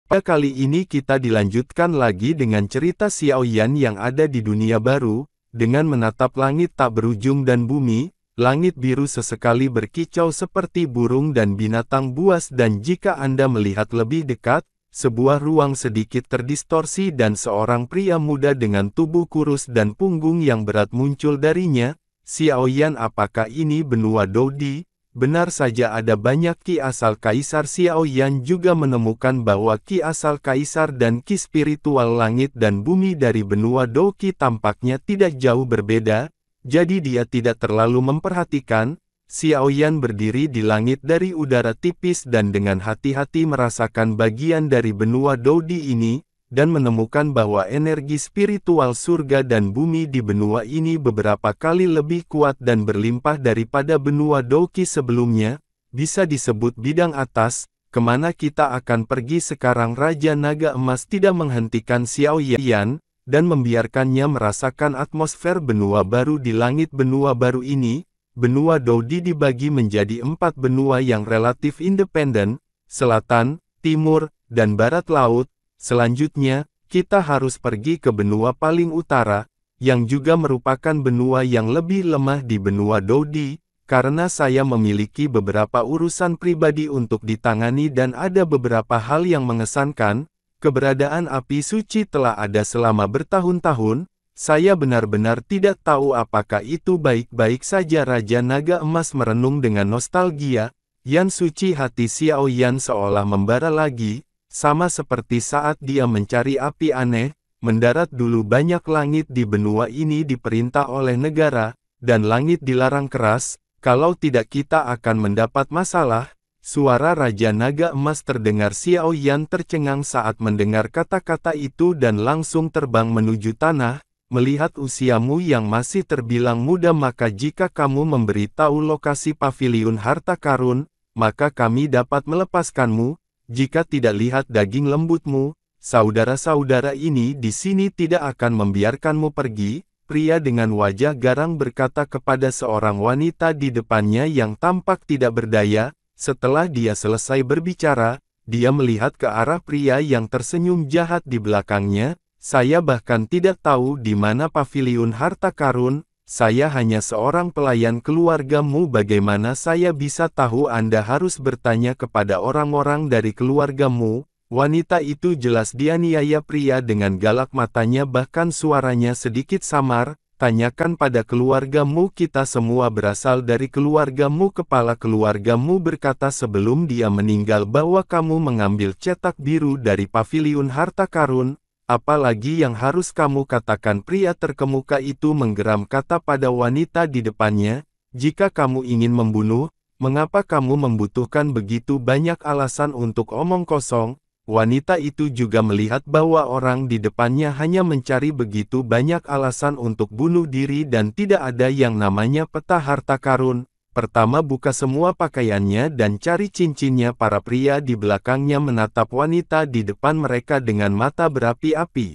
Pada kali ini kita dilanjutkan lagi dengan cerita Xiao Yan yang ada di dunia baru, dengan menatap langit tak berujung dan bumi, langit biru sesekali berkicau seperti burung dan binatang buas dan jika Anda melihat lebih dekat, sebuah ruang sedikit terdistorsi dan seorang pria muda dengan tubuh kurus dan punggung yang berat muncul darinya. Xiao Yan, apakah ini benua Dodi? Benar saja ada banyak ki asal kaisar. Xiao Yan juga menemukan bahwa ki asal kaisar dan ki spiritual langit dan bumi dari benua Doki tampaknya tidak jauh berbeda, jadi dia tidak terlalu memperhatikan. Xiao Yan berdiri di langit dari udara tipis dan dengan hati-hati merasakan bagian dari benua Dodi ini, dan menemukan bahwa energi spiritual surga dan bumi di benua ini beberapa kali lebih kuat dan berlimpah daripada benua Doki sebelumnya, bisa disebut bidang atas. Kemana kita akan pergi sekarang? Raja Naga Emas tidak menghentikan Xiao Yan, dan membiarkannya merasakan atmosfer benua baru di langit benua baru ini. Benua Dodi dibagi menjadi 4 benua yang relatif independen, selatan, timur, dan barat laut. Selanjutnya, kita harus pergi ke benua paling utara, yang juga merupakan benua yang lebih lemah di benua Dodi, karena saya memiliki beberapa urusan pribadi untuk ditangani dan ada beberapa hal yang mengesankan. Keberadaan api suci telah ada selama bertahun-tahun. Saya benar-benar tidak tahu apakah itu baik-baik saja. Raja Naga Emas merenung dengan nostalgia. Yan suci, hati Xiao Yan seolah membara lagi, sama seperti saat dia mencari api aneh. Mendarat dulu banyak langit di benua ini diperintah oleh negara, dan langit dilarang keras, kalau tidak kita akan mendapat masalah. Suara Raja Naga Emas terdengar. Xiao Yan tercengang saat mendengar kata-kata itu dan langsung terbang menuju tanah. Melihat usiamu yang masih terbilang muda, maka jika kamu memberitahu lokasi paviliun harta karun, maka kami dapat melepaskanmu. Jika tidak, lihat daging lembutmu, saudara-saudara ini di sini tidak akan membiarkanmu pergi. Pria dengan wajah garang berkata kepada seorang wanita di depannya yang tampak tidak berdaya. Setelah dia selesai berbicara, dia melihat ke arah pria yang tersenyum jahat di belakangnya. Saya bahkan tidak tahu di mana paviliun harta karun, saya hanya seorang pelayan keluargamu. Bagaimana saya bisa tahu? Anda harus bertanya kepada orang-orang dari keluargamu. Wanita itu jelas dianiaya pria dengan galak, matanya bahkan suaranya sedikit samar. Tanyakan pada keluargamu. Kita semua berasal dari keluargamu. Kepala keluargamu berkata sebelum dia meninggal bahwa kamu mengambil cetak biru dari paviliun harta karun. Apalagi yang harus kamu katakan? Pria terkemuka itu menggeram kata pada wanita di depannya, jika kamu ingin membunuh, mengapa kamu membutuhkan begitu banyak alasan untuk omong kosong? Wanita itu juga melihat bahwa orang di depannya hanya mencari begitu banyak alasan untuk bunuh diri dan tidak ada yang namanya peta harta karun. Pertama, buka semua pakaiannya dan cari cincinnya. Para pria di belakangnya menatap wanita di depan mereka dengan mata berapi-api.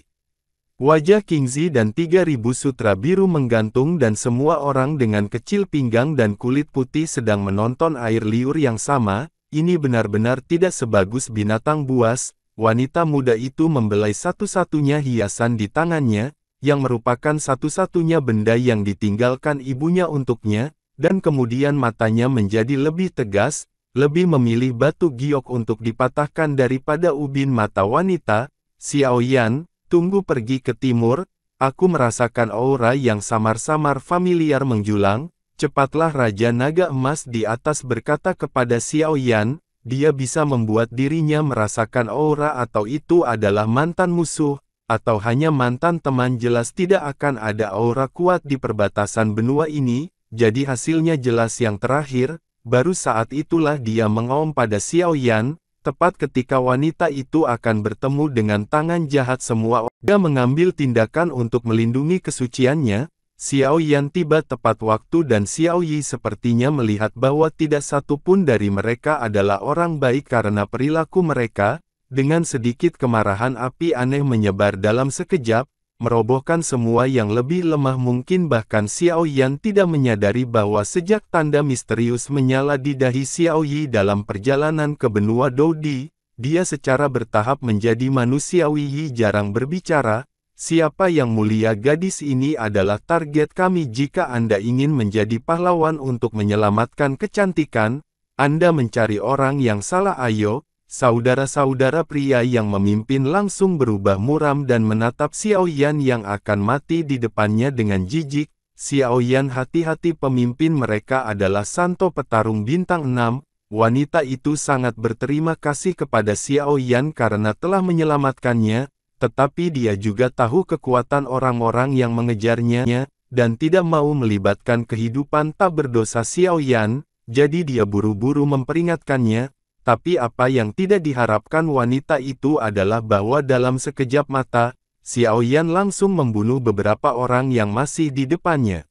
Wajah Kingzi dan 3000 sutra biru menggantung dan semua orang dengan kecil pinggang dan kulit putih sedang menonton air liur yang sama. Ini benar-benar tidak sebagus binatang buas. Wanita muda itu membelai satu-satunya hiasan di tangannya, yang merupakan satu-satunya benda yang ditinggalkan ibunya untuknya. Dan kemudian matanya menjadi lebih tegas, lebih memilih batu giok untuk dipatahkan daripada ubin mata wanita. Xiao Yan, tunggu, pergi ke timur, aku merasakan aura yang samar-samar familiar menjulang. Cepatlah, Raja Naga Emas di atas berkata kepada Xiao Yan, dia bisa membuat dirinya merasakan aura, atau itu adalah mantan musuh, atau hanya mantan teman. Jelas tidak akan ada aura kuat di perbatasan benua ini. Jadi hasilnya jelas yang terakhir. Baru saat itulah dia mengaum pada Xiao Yan, tepat ketika wanita itu akan bertemu dengan tangan jahat semua. Dia mengambil tindakan untuk melindungi kesuciannya. Xiao Yan tiba tepat waktu dan Xiao Yi sepertinya melihat bahwa tidak satu pun dari mereka adalah orang baik karena perilaku mereka. Dengan sedikit kemarahan, api aneh menyebar dalam sekejap, merobohkan semua yang lebih lemah mungkin. Bahkan Xiao Yan tidak menyadari bahwa sejak tanda misterius menyala di dahi Xiao Yi dalam perjalanan ke benua Dodi, dia secara bertahap menjadi manusiawi. Yi jarang berbicara. Siapa yang mulia? Gadis ini adalah target kami. Jika Anda ingin menjadi pahlawan untuk menyelamatkan kecantikan, Anda mencari orang yang salah. Ayo, saudara-saudara. Pria yang memimpin langsung berubah muram dan menatap Xiaoyan yang akan mati di depannya dengan jijik. Xiaoyan, hati-hati, pemimpin mereka adalah Santo Petarung Bintang 6. Wanita itu sangat berterima kasih kepada Xiaoyan karena telah menyelamatkannya. Tetapi dia juga tahu kekuatan orang-orang yang mengejarnya, dan tidak mau melibatkan kehidupan tak berdosa Xiaoyan, jadi dia buru-buru memperingatkannya. Tapi apa yang tidak diharapkan wanita itu adalah bahwa dalam sekejap mata, Xiaoyan langsung membunuh beberapa orang yang masih di depannya.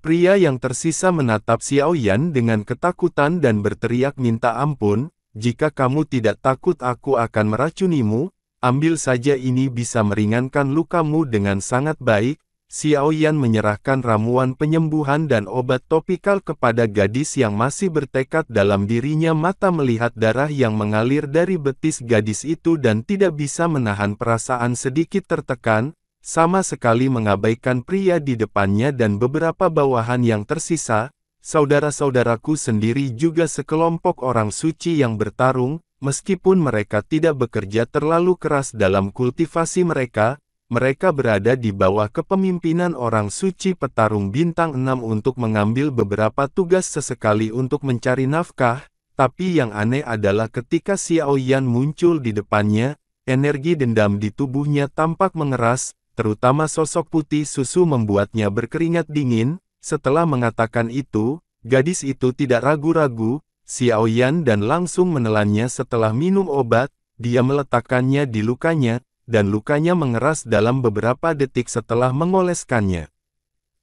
Pria yang tersisa menatap Xiaoyan dengan ketakutan dan berteriak minta ampun, "Jika kamu tidak takut aku akan meracunimu. Ambil saja, ini bisa meringankan lukamu dengan sangat baik." Xiaoyan menyerahkan ramuan penyembuhan dan obat topikal kepada gadis yang masih bertekad dalam dirinya. Mata melihat darah yang mengalir dari betis gadis itu dan tidak bisa menahan perasaan sedikit tertekan, sama sekali mengabaikan pria di depannya dan beberapa bawahan yang tersisa. Saudara-saudaraku sendiri juga sekelompok orang suci yang bertarung. Meskipun mereka tidak bekerja terlalu keras dalam kultivasi mereka, mereka berada di bawah kepemimpinan orang suci petarung bintang 6 untuk mengambil beberapa tugas sesekali untuk mencari nafkah. Tapi yang aneh adalah ketika Xiaoyan muncul di depannya, energi dendam di tubuhnya tampak mengeras, terutama sosok putih susu membuatnya berkeringat dingin. Setelah mengatakan itu, gadis itu tidak ragu-ragu. Xiaoyan dan langsung menelannya. Setelah minum obat, dia meletakkannya di lukanya, dan lukanya mengeras dalam beberapa detik setelah mengoleskannya.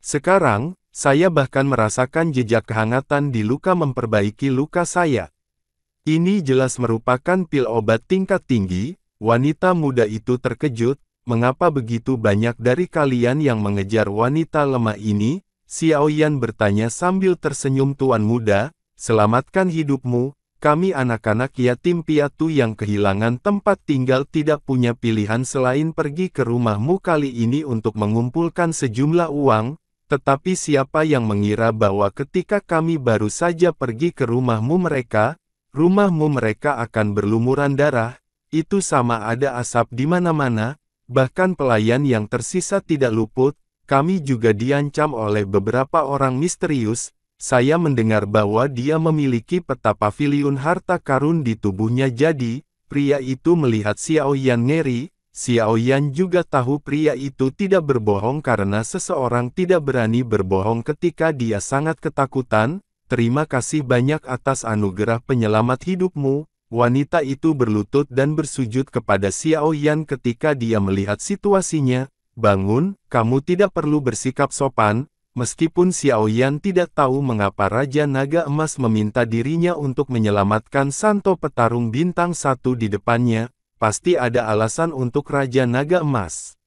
Sekarang, saya bahkan merasakan jejak kehangatan di luka memperbaiki luka saya. Ini jelas merupakan pil obat tingkat tinggi. Wanita muda itu terkejut, "Mengapa begitu banyak dari kalian yang mengejar wanita lemah ini?" Xiaoyan bertanya sambil tersenyum. "Tuan muda, selamatkan hidupmu. Kami anak-anak yatim piatu yang kehilangan tempat tinggal tidak punya pilihan selain pergi ke rumahmu kali ini untuk mengumpulkan sejumlah uang. Tetapi siapa yang mengira bahwa ketika kami baru saja pergi ke rumahmu mereka akan berlumuran darah. Itu sama ada asap di mana-mana, bahkan pelayan yang tersisa tidak luput. Kami juga diancam oleh beberapa orang misterius. Saya mendengar bahwa dia memiliki peta paviliun harta karun di tubuhnya." Jadi, pria itu melihat Xiaoyan ngeri. Xiaoyan juga tahu pria itu tidak berbohong karena seseorang tidak berani berbohong ketika dia sangat ketakutan. "Terima kasih banyak atas anugerah penyelamat hidupmu." Wanita itu berlutut dan bersujud kepada Xiaoyan ketika dia melihat situasinya. "Bangun, kamu tidak perlu bersikap sopan." Meskipun Xiaoyan tidak tahu mengapa Raja Naga Emas meminta dirinya untuk menyelamatkan Santo Petarung Bintang 1 di depannya, pasti ada alasan untuk Raja Naga Emas.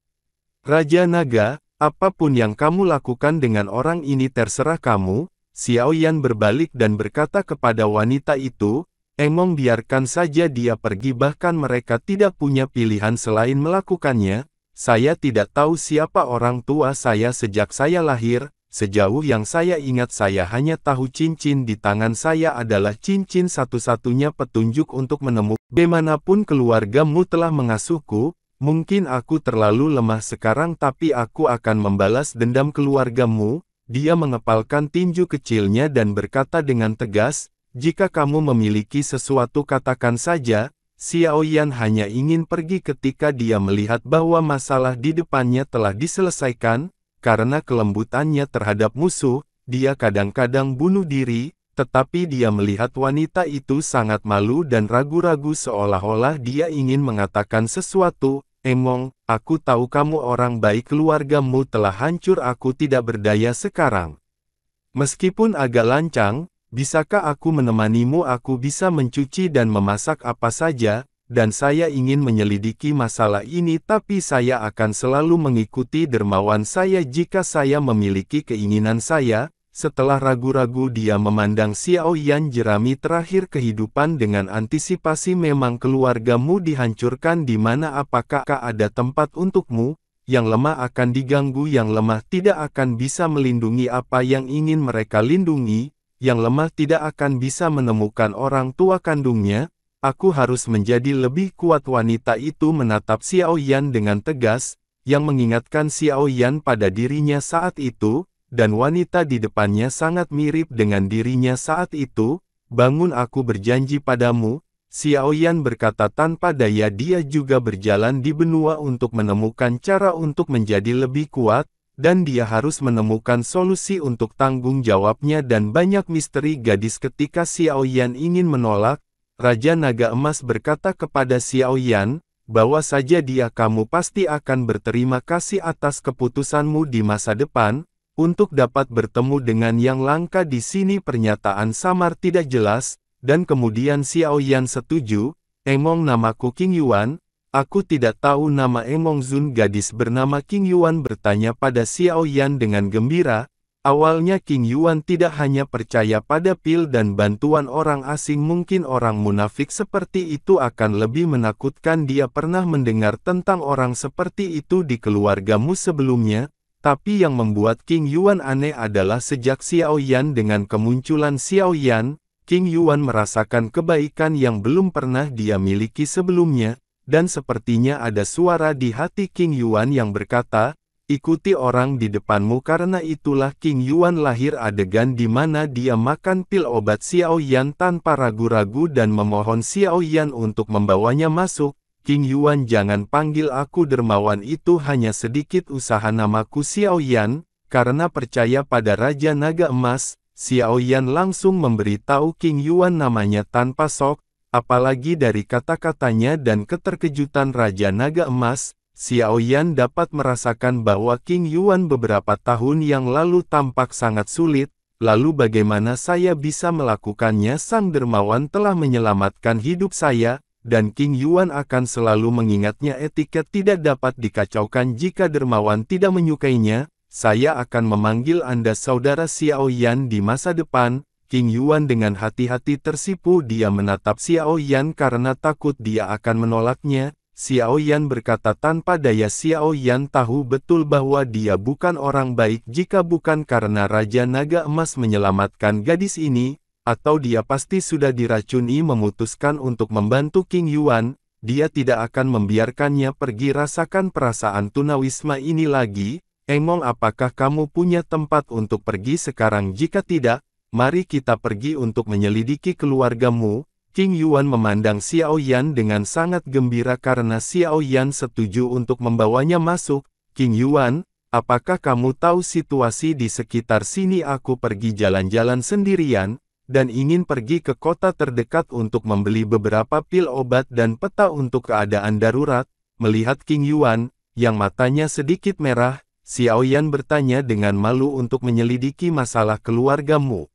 "Raja Naga, apapun yang kamu lakukan dengan orang ini terserah kamu." Xiaoyan berbalik dan berkata kepada wanita itu, "Emong biarkan saja dia pergi, bahkan mereka tidak punya pilihan selain melakukannya. Saya tidak tahu siapa orang tua saya sejak saya lahir. Sejauh yang saya ingat saya hanya tahu cincin di tangan saya adalah cincin satu-satunya petunjuk untuk menemukan. Bagaimanapun keluargamu telah mengasuhku, mungkin aku terlalu lemah sekarang tapi aku akan membalas dendam keluargamu." Dia mengepalkan tinju kecilnya dan berkata dengan tegas, "Jika kamu memiliki sesuatu katakan saja." Xiaoyan hanya ingin pergi ketika dia melihat bahwa masalah di depannya telah diselesaikan. Karena kelembutannya terhadap musuh, dia kadang-kadang bunuh diri, tetapi dia melihat wanita itu sangat malu dan ragu-ragu seolah-olah dia ingin mengatakan sesuatu. "Emong, aku tahu kamu orang baik, keluargamu telah hancur, aku tidak berdaya sekarang. Meskipun agak lancang, bisakah aku menemanimu? Aku bisa mencuci dan memasak apa saja, dan saya ingin menyelidiki masalah ini tapi saya akan selalu mengikuti dermawan saya jika saya memiliki keinginan saya." Setelah ragu-ragu dia memandang Xiao Yan jerami terakhir kehidupan dengan antisipasi. Memang keluargamu dihancurkan di mana? Apakah ada tempat untukmu? Yang lemah akan diganggu, yang lemah tidak akan bisa melindungi apa yang ingin mereka lindungi, yang lemah tidak akan bisa menemukan orang tua kandungnya. Aku harus menjadi lebih kuat. Wanita itu menatap Xiao Yan dengan tegas, yang mengingatkan Xiao Yan pada dirinya saat itu. Dan wanita di depannya sangat mirip dengan dirinya saat itu. Bangun, aku berjanji padamu. Xiao Yan berkata tanpa daya. Dia juga berjalan di benua untuk menemukan cara untuk menjadi lebih kuat, dan dia harus menemukan solusi untuk tanggung jawabnya dan banyak misteri gadis. Ketika Xiao Yan ingin menolak, Raja Naga Emas berkata kepada Xiao Yan, "Bawa saja dia, kamu pasti akan berterima kasih atas keputusanmu di masa depan. Untuk dapat bertemu dengan yang langka di sini." Pernyataan samar tidak jelas, dan kemudian Xiao Yan setuju. "Emong namaku King Yuan." "Aku tidak tahu nama Emong Zun." Gadis bernama King Yuan bertanya pada Xiao Yan dengan gembira. Awalnya King Yuan tidak hanya percaya pada pil dan bantuan orang asing. Mungkin orang munafik seperti itu akan lebih menakutkan. Dia pernah mendengar tentang orang seperti itu di keluargamu sebelumnya. Tapi yang membuat King Yuan aneh adalah sejak Xiao Yan. Dengan kemunculan Xiao Yan, King Yuan merasakan kebaikan yang belum pernah dia miliki sebelumnya, dan sepertinya ada suara di hati King Yuan yang berkata, "Ikuti orang di depanmu." Karena itulah King Yuan lahir adegan di mana dia makan pil obat Xiao Yan tanpa ragu-ragu dan memohon Xiao Yan untuk membawanya masuk. "King Yuan, jangan panggil aku dermawan, itu hanya sedikit usaha. Namaku Xiao Yan." Karena percaya pada Raja Naga Emas, Xiao Yan langsung memberitahu King Yuan namanya tanpa sok, apalagi dari kata-katanya dan keterkejutan Raja Naga Emas, Xiao Yan dapat merasakan bahwa King Yuan beberapa tahun yang lalu tampak sangat sulit. Lalu bagaimana saya bisa melakukannya? Sang dermawan telah menyelamatkan hidup saya, dan King Yuan akan selalu mengingatnya. Etiket tidak dapat dikacaukan. Jika dermawan tidak menyukainya, saya akan memanggil Anda saudara Xiao Yan di masa depan. King Yuan dengan hati-hati tersipu. Dia menatap Xiao Yan karena takut dia akan menolaknya. Xiao Yan berkata tanpa daya. Xiao Yan tahu betul bahwa dia bukan orang baik. Jika bukan karena Raja Naga Emas menyelamatkan gadis ini, atau dia pasti sudah diracuni. Memutuskan untuk membantu King Yuan, dia tidak akan membiarkannya pergi. Rasakan perasaan tunawisma ini lagi. "Emong, apakah kamu punya tempat untuk pergi sekarang? Jika tidak, mari kita pergi untuk menyelidiki keluargamu." King Yuan memandang Xiao Yan dengan sangat gembira karena Xiao Yan setuju untuk membawanya masuk. "King Yuan, apakah kamu tahu situasi di sekitar sini? Aku pergi jalan-jalan sendirian, dan ingin pergi ke kota terdekat untuk membeli beberapa pil obat dan peta untuk keadaan darurat." Melihat King Yuan, yang matanya sedikit merah, Xiao Yan bertanya dengan malu, "Untuk menyelidiki masalah keluargamu?"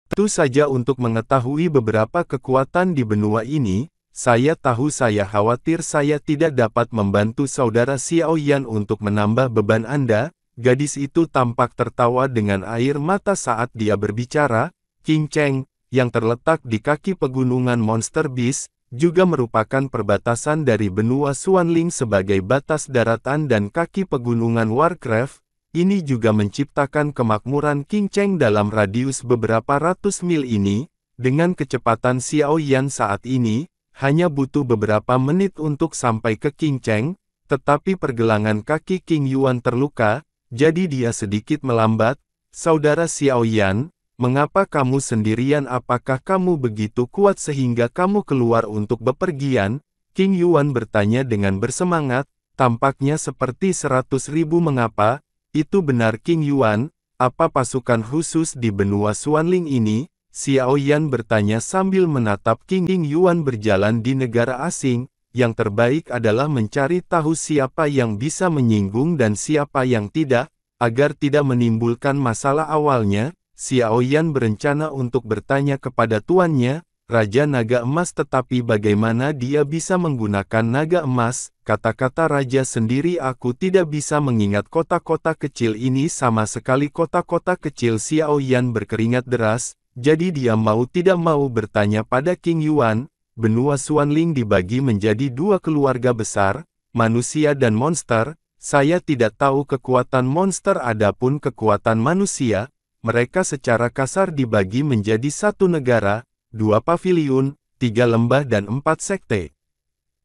"Tentu saja untuk mengetahui beberapa kekuatan di benua ini. Saya tahu, saya khawatir saya tidak dapat membantu saudara Xiao Yan untuk menambah beban Anda." Gadis itu tampak tertawa dengan air mata saat dia berbicara. King Cheng, yang terletak di kaki pegunungan Monster Beast, juga merupakan perbatasan dari benua Xuanling sebagai batas daratan dan kaki pegunungan Warcraft. Ini juga menciptakan kemakmuran King Cheng dalam radius beberapa ratus mil ini. Dengan kecepatan Xiao Yan saat ini, hanya butuh beberapa menit untuk sampai ke King Cheng, tetapi pergelangan kaki King Yuan terluka, jadi dia sedikit melambat. "Saudara Xiao Yan, mengapa kamu sendirian? Apakah kamu begitu kuat sehingga kamu keluar untuk bepergian?" King Yuan bertanya dengan bersemangat, tampaknya seperti 100.000. "Mengapa? Itu benar King Yuan, apa pasukan khusus di benua Xuanling ini?" Xiao Yan bertanya sambil menatap King Yuan. "Berjalan di negara asing, yang terbaik adalah mencari tahu siapa yang bisa menyinggung dan siapa yang tidak, agar tidak menimbulkan masalah." Awalnya, Xiao Yan berencana untuk bertanya kepada tuannya, Raja Naga Emas. Tetapi bagaimana dia bisa menggunakan naga emas? Kata-kata raja sendiri, aku tidak bisa mengingat kota-kota kecil ini sama sekali. Kota-kota kecil. Xiao Yan berkeringat deras, jadi dia mau tidak mau bertanya pada King Yuan. Benua Xuanling dibagi menjadi dua keluarga besar, manusia dan monster. Saya tidak tahu kekuatan monster adapun kekuatan manusia. Mereka secara kasar dibagi menjadi satu negara, 2 paviliun, 3 lembah dan 4 sekte.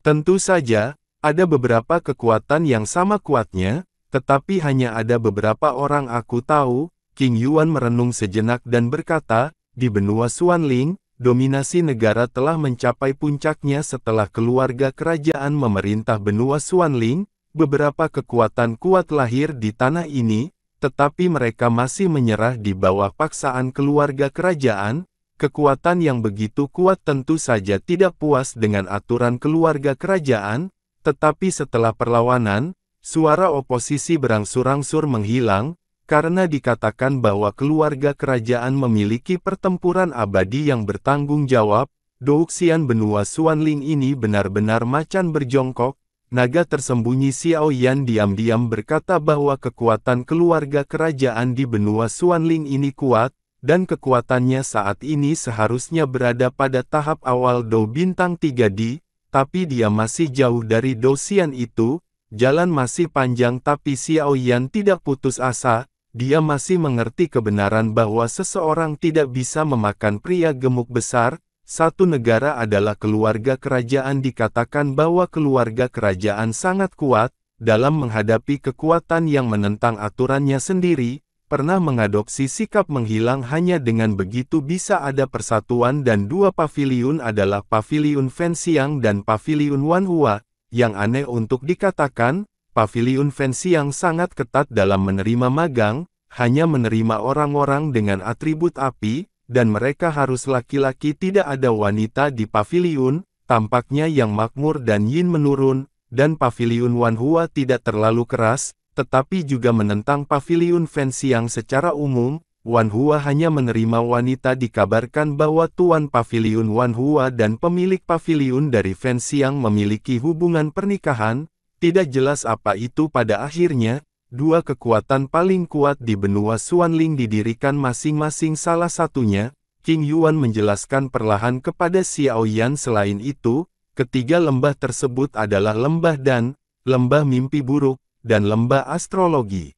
Tentu saja, ada beberapa kekuatan yang sama kuatnya, tetapi hanya ada beberapa orang aku tahu. King Yuan merenung sejenak dan berkata, di benua Xuanling, dominasi negara telah mencapai puncaknya setelah keluarga kerajaan memerintah benua Xuanling. Beberapa kekuatan kuat lahir di tanah ini, tetapi mereka masih menyerah di bawah paksaan keluarga kerajaan. Kekuatan yang begitu kuat tentu saja tidak puas dengan aturan keluarga kerajaan, tetapi setelah perlawanan, suara oposisi berangsur-angsur menghilang, karena dikatakan bahwa keluarga kerajaan memiliki pertempuran abadi yang bertanggung jawab. Douxian benua Xuanling ini benar-benar macan berjongkok. Naga tersembunyi Xiao Yan diam-diam berkata bahwa kekuatan keluarga kerajaan di benua Xuanling ini kuat, dan kekuatannya saat ini seharusnya berada pada tahap awal Dou bintang 3D, tapi dia masih jauh dari Douxian itu. Jalan masih panjang, tapi Xiao Yan tidak putus asa. Dia masih mengerti kebenaran bahwa seseorang tidak bisa memakan pria gemuk besar. Satu negara adalah keluarga kerajaan. Dikatakan bahwa keluarga kerajaan sangat kuat, dalam menghadapi kekuatan yang menentang aturannya sendiri, pernah mengadopsi sikap menghilang. Hanya dengan begitu bisa ada persatuan, dan 2 paviliun adalah paviliun Fenxiang dan paviliun Wanhua. Yang aneh untuk dikatakan, paviliun Fenxiang sangat ketat dalam menerima magang, hanya menerima orang-orang dengan atribut api, dan mereka harus laki-laki. Tidak ada wanita di paviliun, tampaknya yang makmur dan yin menurun, dan paviliun Wanhua tidak terlalu keras, tetapi juga menentang paviliun Fenxiang secara umum. Wanhua hanya menerima wanita. Dikabarkan bahwa tuan paviliun Wanhua dan pemilik paviliun dari Fenxiang memiliki hubungan pernikahan. Tidak jelas apa itu pada akhirnya. 2 kekuatan paling kuat di benua Xuanling didirikan masing-masing salah satunya. King Yuan menjelaskan perlahan kepada Xiao Yan. Selain itu, ketiga lembah tersebut adalah lembah Dan, lembah mimpi buruk, dan lembah astrologi.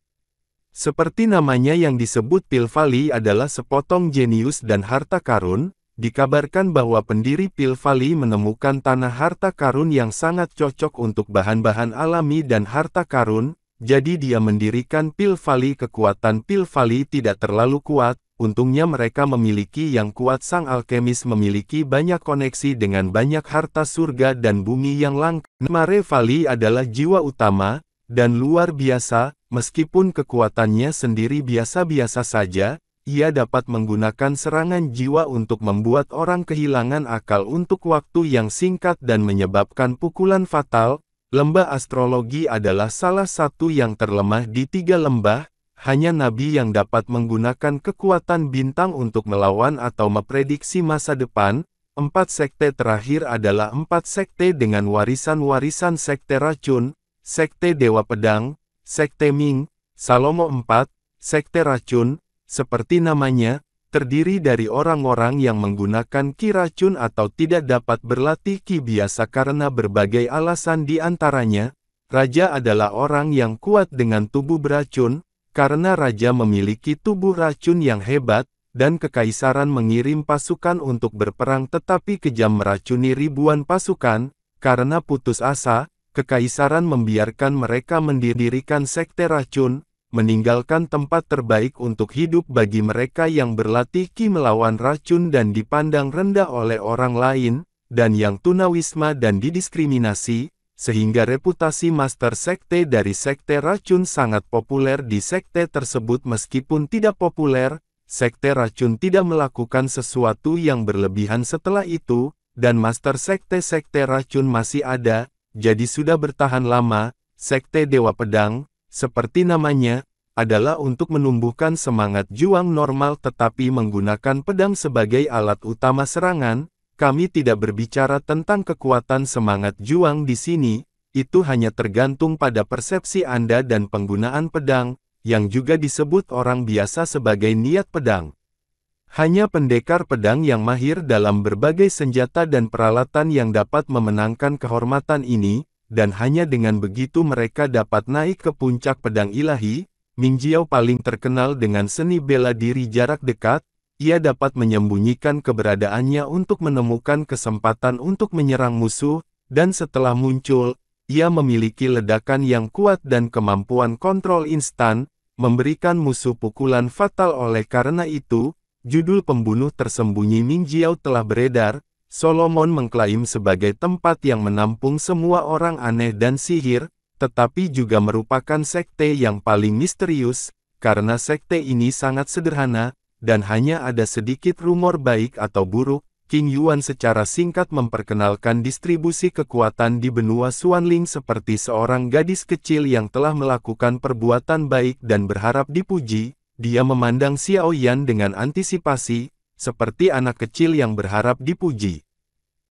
Seperti namanya yang disebut, Pil Valley adalah sepotong jenius dan harta karun. Dikabarkan bahwa pendiri Pil Valley menemukan tanah harta karun yang sangat cocok untuk bahan-bahan alami dan harta karun. Jadi dia mendirikan Pil Valley. Kekuatan Pil Valley tidak terlalu kuat, untungnya mereka memiliki yang kuat. Sang alkemis memiliki banyak koneksi dengan banyak harta surga dan bumi yang langka. Mare Valley adalah jiwa utama, dan luar biasa. Meskipun kekuatannya sendiri biasa-biasa saja, ia dapat menggunakan serangan jiwa untuk membuat orang kehilangan akal untuk waktu yang singkat dan menyebabkan pukulan fatal. Lembah astrologi adalah salah satu yang terlemah di 3 lembah. Hanya nabi yang dapat menggunakan kekuatan bintang untuk melawan atau memprediksi masa depan. 4 sekte terakhir adalah 4 sekte dengan warisan-warisan: sekte racun, sekte dewa pedang, sekte Ming, Salomo 4, sekte racun. Seperti namanya, terdiri dari orang-orang yang menggunakan ki racun atau tidak dapat berlatih ki biasa karena berbagai alasan. Di antaranya, raja adalah orang yang kuat dengan tubuh beracun, karena raja memiliki tubuh racun yang hebat, dan kekaisaran mengirim pasukan untuk berperang tetapi kejam meracuni ribuan pasukan. Karena putus asa, kekaisaran membiarkan mereka mendirikan sekte racun, meninggalkan tempat terbaik untuk hidup bagi mereka yang berlatih ki melawan racun dan dipandang rendah oleh orang lain, dan yang tunawisma dan didiskriminasi, sehingga reputasi master sekte dari sekte racun sangat populer di sekte tersebut. Meskipun tidak populer, sekte racun tidak melakukan sesuatu yang berlebihan setelah itu, dan master sekte-sekte racun masih ada, jadi sudah bertahan lama. Sekte Dewa Pedang, seperti namanya, adalah untuk menumbuhkan semangat juang normal tetapi menggunakan pedang sebagai alat utama serangan. Kami tidak berbicara tentang kekuatan semangat juang di sini, itu hanya tergantung pada persepsi Anda dan penggunaan pedang, yang juga disebut orang biasa sebagai niat pedang. Hanya pendekar pedang yang mahir dalam berbagai senjata dan peralatan yang dapat memenangkan kehormatan ini, dan hanya dengan begitu mereka dapat naik ke puncak pedang ilahi. Ming Jiao paling terkenal dengan seni bela diri jarak dekat. Ia dapat menyembunyikan keberadaannya untuk menemukan kesempatan untuk menyerang musuh, dan setelah muncul, ia memiliki ledakan yang kuat dan kemampuan kontrol instan, memberikan musuh pukulan fatal. Oleh karena itu, judul pembunuh tersembunyi Ming Jiao telah beredar. Solomon mengklaim sebagai tempat yang menampung semua orang aneh dan sihir, tetapi juga merupakan sekte yang paling misterius, karena sekte ini sangat sederhana, dan hanya ada sedikit rumor baik atau buruk. King Yuan secara singkat memperkenalkan distribusi kekuatan di benua Xuanling seperti seorang gadis kecil yang telah melakukan perbuatan baik dan berharap dipuji. Dia memandang Xiao Yan dengan antisipasi, seperti anak kecil yang berharap dipuji.